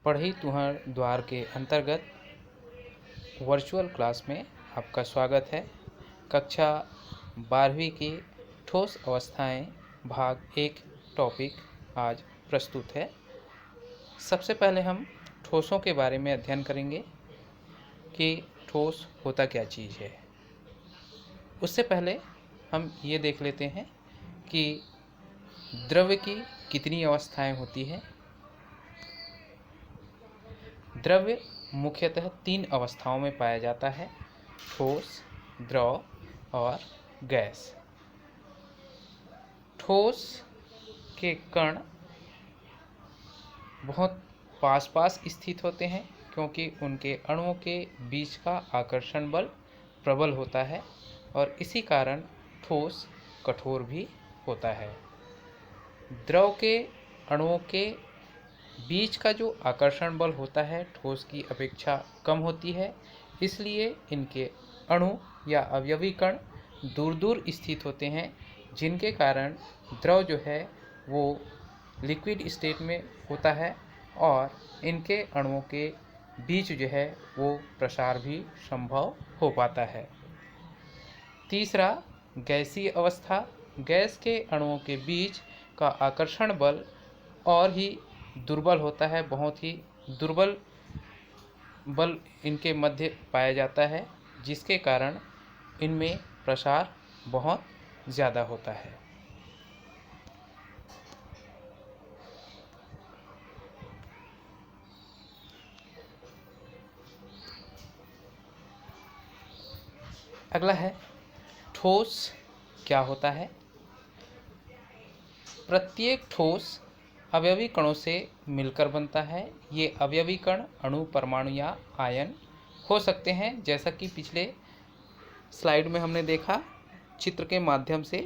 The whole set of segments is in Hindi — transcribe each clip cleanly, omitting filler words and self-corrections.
पढ़ई तुहर द्वार के अंतर्गत वर्चुअल क्लास में आपका स्वागत है। कक्षा 12वीं की ठोस अवस्थाएं भाग 1 टॉपिक आज प्रस्तुत है। सबसे पहले हम ठोसों के बारे में अध्ययन करेंगे कि ठोस होता क्या चीज़ है। उससे पहले हम ये देख लेते हैं कि द्रव्य की कितनी अवस्थाएं होती हैं। द्रव्य मुख्यतः 3 अवस्थाओं में पाया जाता है: ठोस, द्रव और गैस। ठोस के कण बहुत पास पास स्थित होते हैं क्योंकि उनके अणुओं के बीच का आकर्षण बल प्रबल होता है और इसी कारण ठोस कठोर भी होता है। द्रव के अणुओं के बीच का जो आकर्षण बल होता है ठोस की अपेक्षा कम होती है, इसलिए इनके अणु या अवयवी कण दूर दूर स्थित होते हैं, जिनके कारण द्रव जो है वो लिक्विड स्टेट में होता है और इनके अणुओं के बीच जो है वो प्रसार भी संभव हो पाता है। तीसरा, गैसीय अवस्था। गैस के अणुओं के बीच का आकर्षण बल और ही दुर्बल होता है, बहुत ही दुर्बल बल इनके मध्य पाया जाता है, जिसके कारण इनमें प्रसार बहुत ज़्यादा होता है। अगला है ठोस क्या होता है। प्रत्येक ठोस अवयवी कणों से मिलकर बनता है। ये अवयवी कण अणु, परमाणु या आयन हो सकते हैं, जैसा कि पिछले स्लाइड में हमने देखा चित्र के माध्यम से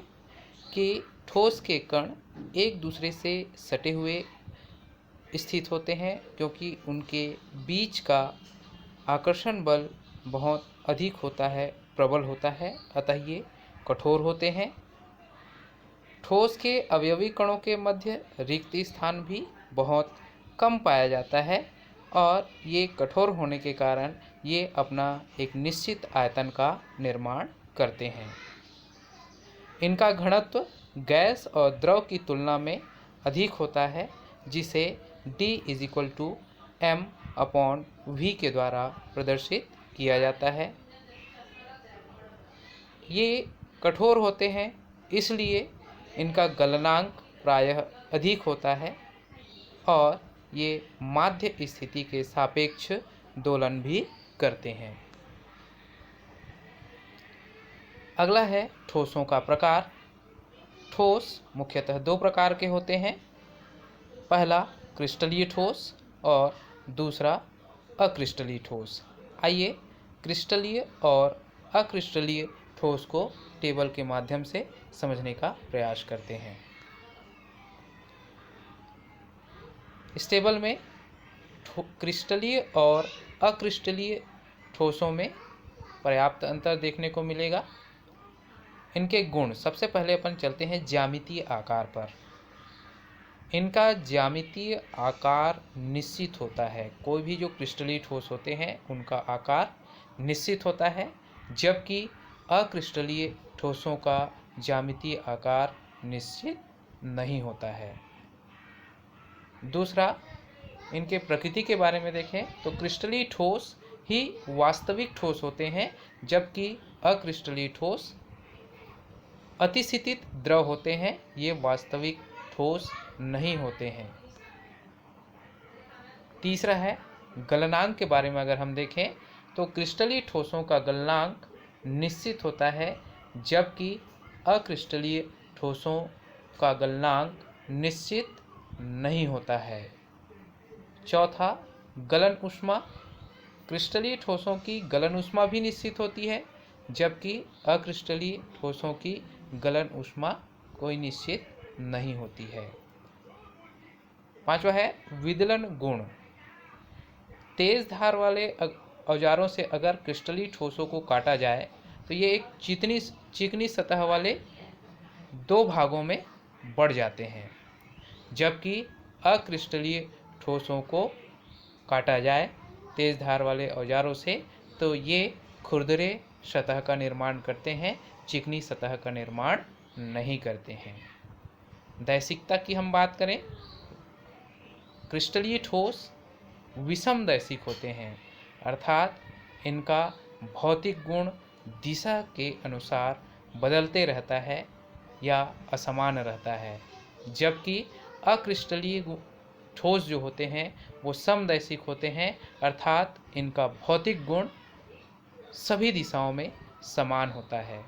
कि ठोस के कण एक दूसरे से सटे हुए स्थित होते हैं क्योंकि उनके बीच का आकर्षण बल बहुत अधिक होता है, प्रबल होता है, अतः ये कठोर होते हैं। ठोस के अवयवी कणों के मध्य रिक्त स्थान भी बहुत कम पाया जाता है और ये कठोर होने के कारण ये अपना एक निश्चित आयतन का निर्माण करते हैं। इनका घनत्व गैस और द्रव की तुलना में अधिक होता है, जिसे D = m/v के द्वारा प्रदर्शित किया जाता है। ये कठोर होते हैं, इसलिए इनका गलनांक प्रायः अधिक होता है और ये माध्य स्थिति के सापेक्ष दोलन भी करते हैं। अगला है ठोसों का प्रकार। ठोस मुख्यतः 2 प्रकार के होते हैं। पहला क्रिस्टलीय ठोस और दूसरा अक्रिस्टलीय ठोस। आइए क्रिस्टलीय और अक्रिस्टलीय ठोस को टेबल के माध्यम से समझने का प्रयास करते हैं। इस टेबल में क्रिस्टलीय और अक्रिस्टलीय ठोसों में पर्याप्त अंतर देखने को मिलेगा। इनके गुण, सबसे पहले अपन चलते हैं ज्यामितीय आकार पर। इनका ज्यामितीय आकार निश्चित होता है। कोई भी जो क्रिस्टलीय ठोस होते हैं उनका आकार निश्चित होता है, जबकि अक्रिस्टलीय ठोसों का ज्यामितीय आकार निश्चित नहीं होता है। दूसरा, इनके प्रकृति के बारे में देखें तो क्रिस्टलीय ठोस ही वास्तविक ठोस होते हैं, जबकि अक्रिस्टलीय ठोस अतिस्थितित द्रव होते हैं, ये वास्तविक ठोस नहीं होते हैं। तीसरा है गलनांक के बारे में अगर हम देखें तो क्रिस्टलीय ठोसों का गलनांक निश्चित होता है, जबकि अक्रिस्टलीय ठोसों का गलनांक निश्चित नहीं होता है। चौथा, गलन ऊष्मा। क्रिस्टलीय ठोसों की गलन ऊष्मा भी निश्चित होती है, जबकि अक्रिस्टलीय ठोसों की गलन ऊष्मा कोई निश्चित नहीं होती है। पांचवा है विदलन गुण। तेज धार वाले औजारों से अगर क्रिस्टलीय ठोसों को काटा जाए तो ये एक चिकनी सतह वाले 2 भागों में बढ़ जाते हैं, जबकि अक्रिस्टलीय ठोसों को काटा जाए तेज़ धार वाले औजारों से तो ये खुरदरे सतह का निर्माण करते हैं, चिकनी सतह का निर्माण नहीं करते हैं। दैसिकता की हम बात करें, क्रिस्टलीय ठोस विषम दैसिक होते हैं, अर्थात इनका भौतिक गुण दिशा के अनुसार बदलते रहता है या असमान रहता है, जबकि अक्रिस्टलीय ठोस जो होते हैं वो समदैशिक होते हैं, अर्थात इनका भौतिक गुण सभी दिशाओं में समान होता है।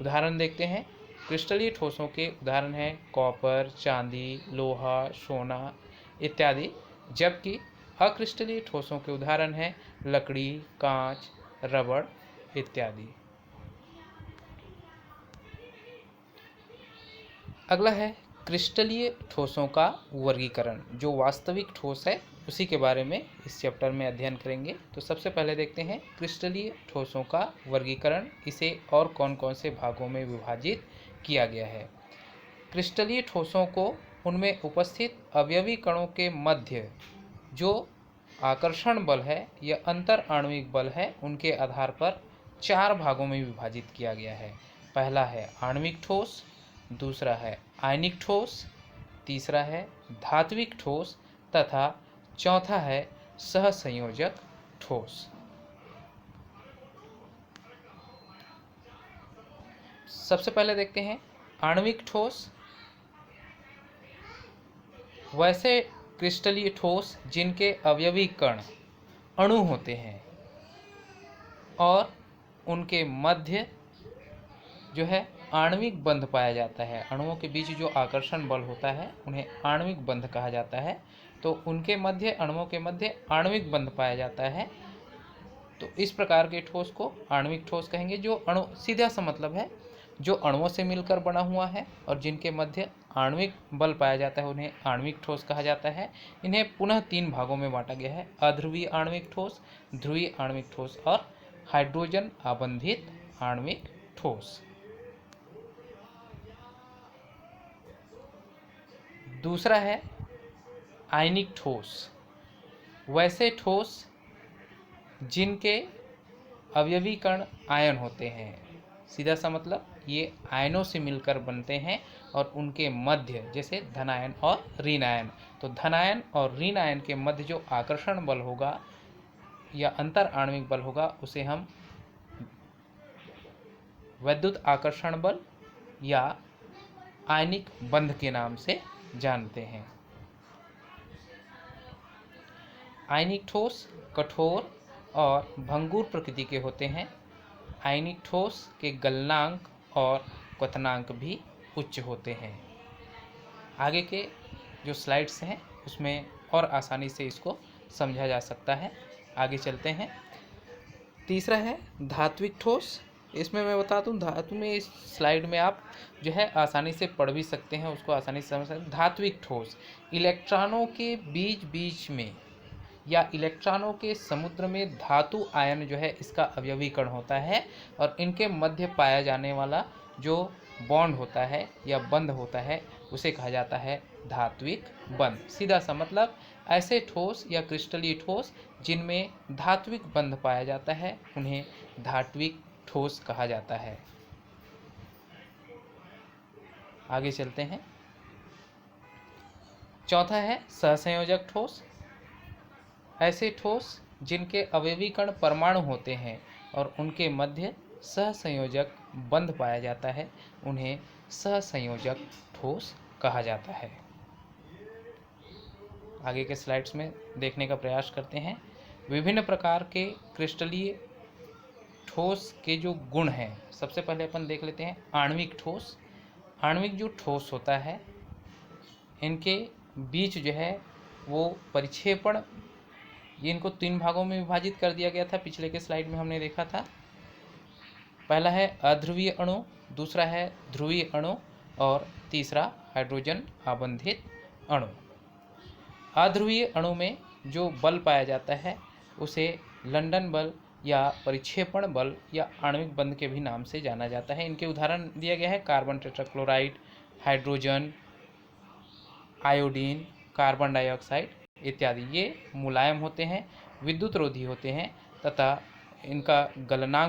उदाहरण देखते हैं। क्रिस्टलीय ठोसों के उदाहरण हैं कॉपर, चांदी, लोहा, सोना इत्यादि, जबकि अक्रिस्टलीय ठोसों के उदाहरण हैं लकड़ी, कांच, रबड़ इत्यादि। अगला है क्रिस्टलीय ठोसों का वर्गीकरण। जो वास्तविक ठोस है उसी के बारे में इस चैप्टर में अध्ययन करेंगे। तो सबसे पहले देखते हैं क्रिस्टलीय ठोसों का वर्गीकरण, इसे और कौन कौन से भागों में विभाजित किया गया है। क्रिस्टलीय ठोसों को उनमें उपस्थित अवयवी कणों के मध्य जो आकर्षण बल है या अंतर आणविक बल है उनके आधार पर 4 भागों में विभाजित किया गया है। पहला है आणविक ठोस, दूसरा है आयनिक ठोस, तीसरा है धात्विक ठोस तथा चौथा है सहसंयोजक ठोस। सबसे पहले देखते हैं आणविक ठोस। वैसे क्रिस्टलीय ठोस जिनके अवयवी कण अणु होते हैं और उनके मध्य जो है आणविक बंध पाया जाता है, अणुओं के बीच जो आकर्षण बल होता है उन्हें आणविक बंध कहा जाता है। तो उनके मध्य, अणुओं के मध्य आणविक बंध पाया जाता है, तो इस प्रकार के ठोस को आणविक ठोस कहेंगे। जो अणु, सीधा सा मतलब है जो अणुओं से मिलकर बना हुआ है और जिनके मध्य आणविक बल पाया जाता है उन्हें आणविक ठोस कहा जाता है। इन्हें पुनः 3 भागों में बांटा गया है, अध्रुवीय आणविक ठोस, ध्रुवीय आणविक ठोस और हाइड्रोजन आबंधित आणविक ठोस। दूसरा है आयनिक ठोस। वैसे ठोस जिनके अवयवी कण आयन होते हैं, सीधा सा मतलब ये आयनों से मिलकर बनते हैं और उनके मध्य जैसे धनायन और ऋण आयन, तो धनायन और ऋण आयन के मध्य जो आकर्षण बल होगा या अंतर आणविक बल होगा उसे हम वैद्युत आकर्षण बल या आयनिक बंध के नाम से जानते हैं। आयनिक ठोस कठोर और भंगुर प्रकृति के होते हैं। आयनिक ठोस के गलनांक और क्वथनांक भी उच्च होते हैं। आगे के जो स्लाइड्स हैं उसमें और आसानी से इसको समझा जा सकता है। आगे चलते हैं। तीसरा है धात्विक ठोस। इसमें मैं बता दूं, धातु में इस स्लाइड में आप जो है आसानी से पढ़ भी सकते हैं, उसको आसानी से समझ सकते हैं। धात्विक ठोस इलेक्ट्रॉनों के बीच में या इलेक्ट्रॉनों के समुद्र में धातु आयन जो है इसका अवयवी कण होता है और इनके मध्य पाया जाने वाला जो बॉन्ड होता है या बंध होता है उसे कहा जाता है धात्विक बंध। सीधा सा मतलब ऐसे ठोस या क्रिस्टलीय ठोस जिनमें धात्विक बंध पाया जाता है उन्हें धात्विक ठोस कहा जाता है। आगे चलते हैं। चौथा है सहसंयोजक ठोस। ऐसे ठोस जिनके अवयवी कण परमाणु होते हैं और उनके मध्य सहसंयोजक बंध पाया जाता है उन्हें सहसंयोजक ठोस कहा जाता है। आगे के स्लाइड्स में देखने का प्रयास करते हैं। विभिन्न प्रकार के क्रिस्टलीय ठोस के जो गुण हैं, सबसे पहले अपन देख लेते हैं आणविक ठोस। आणविक जो ठोस होता है इनके बीच जो है वो परिक्षेपण, ये इनको 3 भागों में विभाजित कर दिया गया था, पिछले के स्लाइड में हमने देखा था। पहला है अध्रुवीय अणु, दूसरा है ध्रुवीय अणु और तीसरा हाइड्रोजन आबंधित अणु। अध्रुवीय अणु में जो बल पाया जाता है उसे लंदन बल या परिक्षेपण बल या आणविक बंध के भी नाम से जाना जाता है। इनके उदाहरण दिया गया है carbon tetrachloride, hydrogen, iodine, carbon dioxide इत्यादि ये मुलायम होते हैं, विद्युत रोधी होते हैं तथा इनका गलनांक